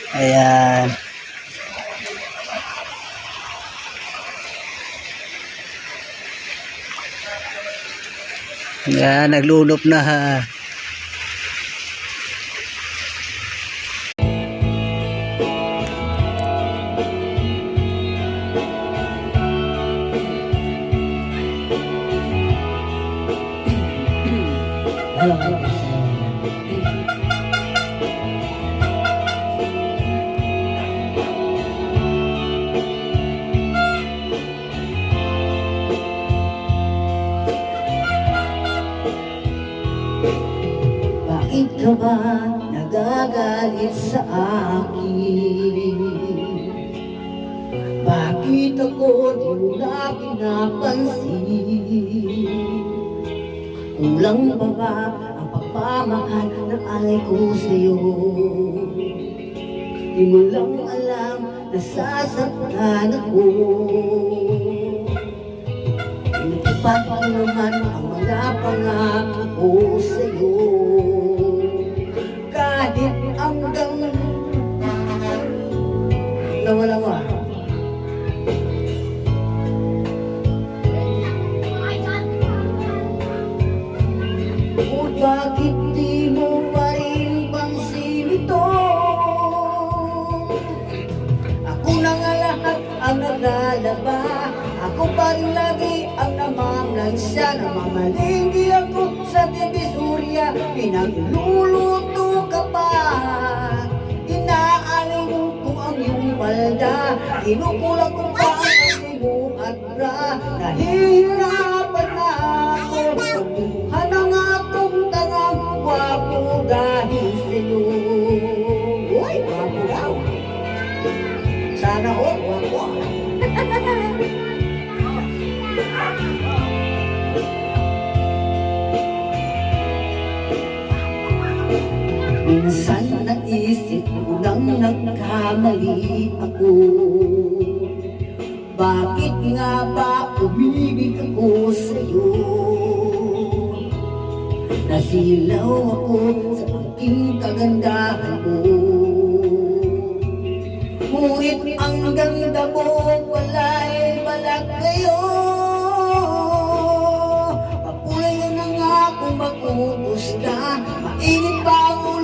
Ayan. Ayan, naglulop na ha. Bakit ka ba nagagalit sa akin? Bakit ako di mo na pinapansin? Kulang pa ba ang pagmamahal na alay ko sa'yo? Di mo lang alam, nasasaktan ako. Pinatupad ko naman ang mga pangako ko sa'yo. Kahit hanggang nawala-wala. O bakit di mo pa rin pansin ito? Ako na nga lahat ang naglalaba. Ako pa rin lagi ang namamlansya. Namamalinggi ako sa divisorya. Pinagluluto ka pa. Inaaling ko ang iyong palda. Kinukulang ko pa ang iyong at bra. Nahihirapan na ako. Pagbuhan ang atong tangang wapo dahil sa'yo. Uy, wapo daw. Sana wapo. Minsan naisip ko nang nagkamali ako. Bakit nga ba umibig ako sa'yo? Nasilaw ako sa aking kagandahan mo. Ngunit ang ganda mo pala'y balag kayo. Papulay na nga kung mag-ubos ka. Mainit pa ang